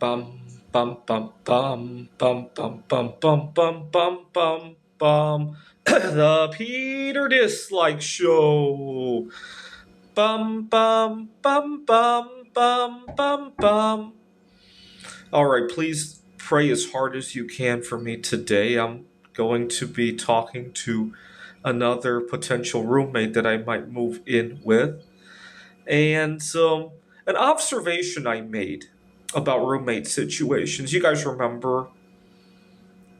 Bum bum bum bum bum bum bum bum bum bum bum bum. The Peter Dislike Show. Bum bum bum bum bum bum bum. All right, please pray as hard as you can for me today. I'm going to be talking to another potential roommate that I might move in with. And an observation I made about roommate situations. You guys remember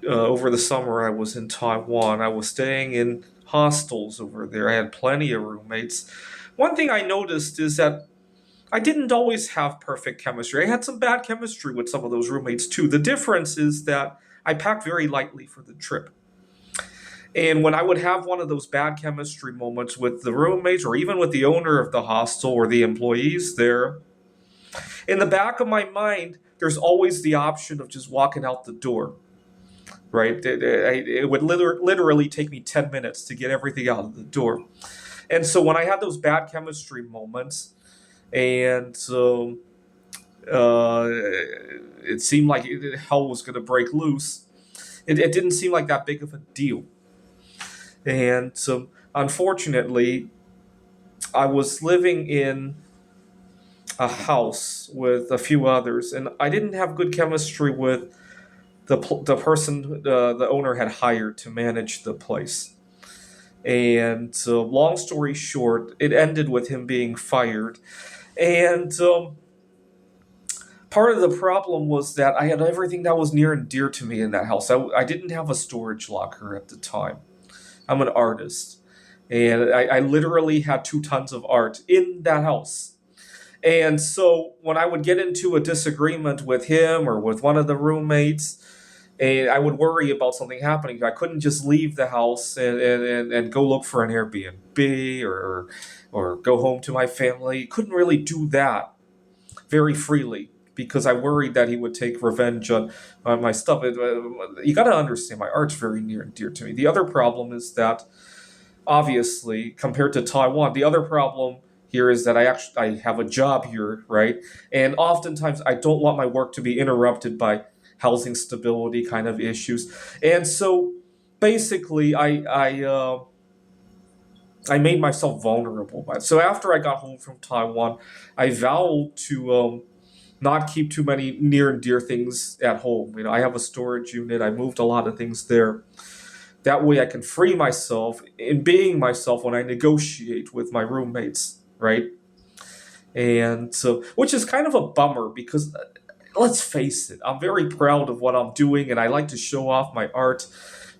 over the summer I was in Taiwan. I was staying in hostels over there. I had plenty of roommates. One thing I noticed is that I didn't always have perfect chemistry. I had some bad chemistry with some of those roommates too. The difference is that I packed very lightly for the trip. And when I would have one of those bad chemistry moments with the roommates or even with the owner of the hostel or the employees there, in the back of my mind, there's always the option of just walking out the door, right? It would literally take me 10 minutes to get everything out of the door. And so when I had those bad chemistry moments, and uh, it seemed like hell was going to break loose, it didn't seem like that big of a deal. And unfortunately, I was living in a house with a few others, and I didn't have good chemistry with the person the owner had hired to manage the place. And long story short, it ended with him being fired. And part of the problem was that I had everything that was near and dear to me in that house. I didn't have a storage locker at the time. I'm an artist. And I literally had 2 tons of art in that house. And so when I would get into a disagreement with him or with one of the roommates, and I would worry about something happening. I couldn't just leave the house and go look for an Airbnb or go home to my family. Couldn't really do that very freely because I worried that he would take revenge on my stuff. You got to understand, my art's very near and dear to me. The other problem is that, obviously, compared to Taiwan, the other problem here is that I have a job here, right? And oftentimes I don't want my work to be interrupted by housing stability kind of issues. And so basically, I made myself vulnerable. So after I got home from Taiwan, I vowed to not keep too many near and dear things at home. I have a storage unit. I moved a lot of things there. That way, I can free myself in being myself when I negotiate with my roommates, right? And so, which is kind of a bummer because let's face it, I'm very proud of what I'm doing and I like to show off my art,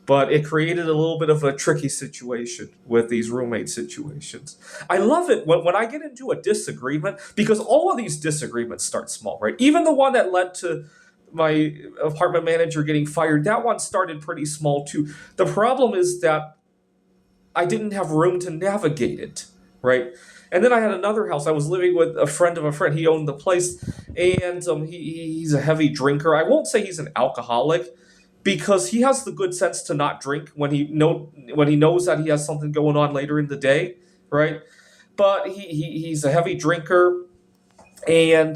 but it created a little bit of a tricky situation with these roommate situations. I love it when I get into a disagreement because all of these disagreements start small, right? Even the one that led to my apartment manager getting fired, that one started pretty small too. The problem is that I didn't have room to navigate it, right? And then I had another house. I was living with a friend of a friend. He owned the place, and he's a heavy drinker. I won't say he's an alcoholic because he has the good sense to not drink when he knows that he has something going on later in the day, right? But he's a heavy drinker, and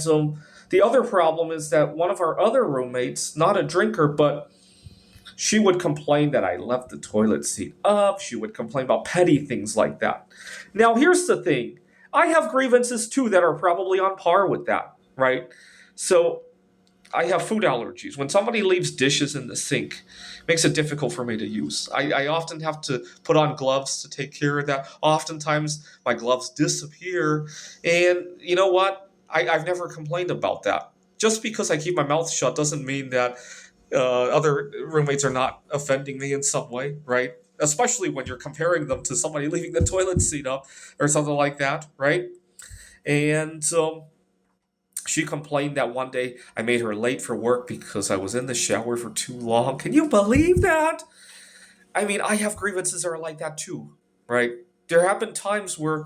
the other problem is that one of our other roommates, not a drinker, but she would complain that I left the toilet seat up. She would complain about petty things like that. Now, here's the thing. I have grievances too that are probably on par with that, right? So I have food allergies. When somebody leaves dishes in the sink, it makes it difficult for me to use. I often have to put on gloves to take care of that. Oftentimes, my gloves disappear. And you know what? I've never complained about that. Just because I keep my mouth shut doesn't mean that other roommates are not offending me in some way, right? Especially when you're comparing them to somebody leaving the toilet seat up or something like that, right? And she complained that one day I made her late for work because I was in the shower for too long. Can you believe that? I mean, I have grievances that are like that too, right? There have been times where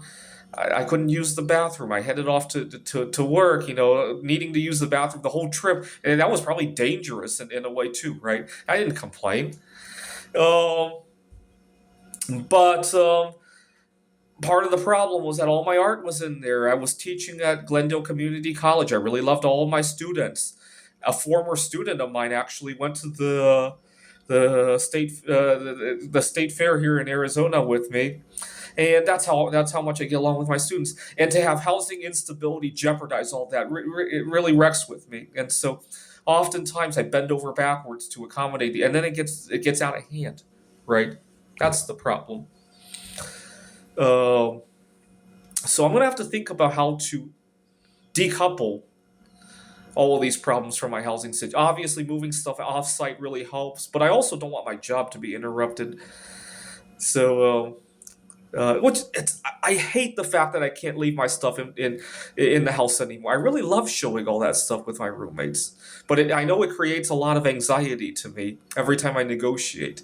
I couldn't use the bathroom. I headed off to work, needing to use the bathroom the whole trip. And that was probably dangerous in a way too, right? I didn't complain. Um, but part of the problem was that all my art was in there. I was teaching at Glendale Community College. I really loved all of my students. A former student of mine actually went to the state fair here in Arizona with me, and that's how much I get along with my students. And to have housing instability jeopardize all that, it really wrecks with me. And so, oftentimes I bend over backwards to accommodate and then it gets out of hand, right? That's the problem. Um, so I'm gonna have to think about how to decouple all of these problems from my housing situation. Obviously, moving stuff off-site really helps, but I also don't want my job to be interrupted. So, I hate the fact that I can't leave my stuff in the house anymore. I really love showing all that stuff with my roommates, but I know it creates a lot of anxiety to me every time I negotiate.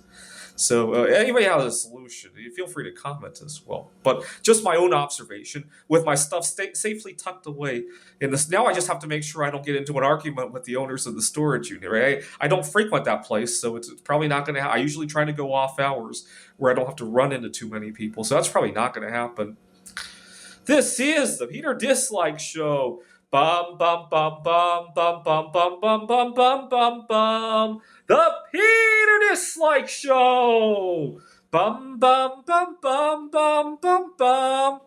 So, anybody has a solution, you feel free to comment as well. But just my own observation with my stuff safely tucked away in this. Now I just have to make sure I don't get into an argument with the owners of the storage unit. Right? I don't frequent that place, so it's probably not going to. I usually try to go off hours where I don't have to run into too many people. So that's probably not going to happen. This is the Peter Dislike Show. Bum bum bum bum bum bum bum bum bum bum bum bum. The Peter Dislike Show. Bum bum bum bum bum bum bum.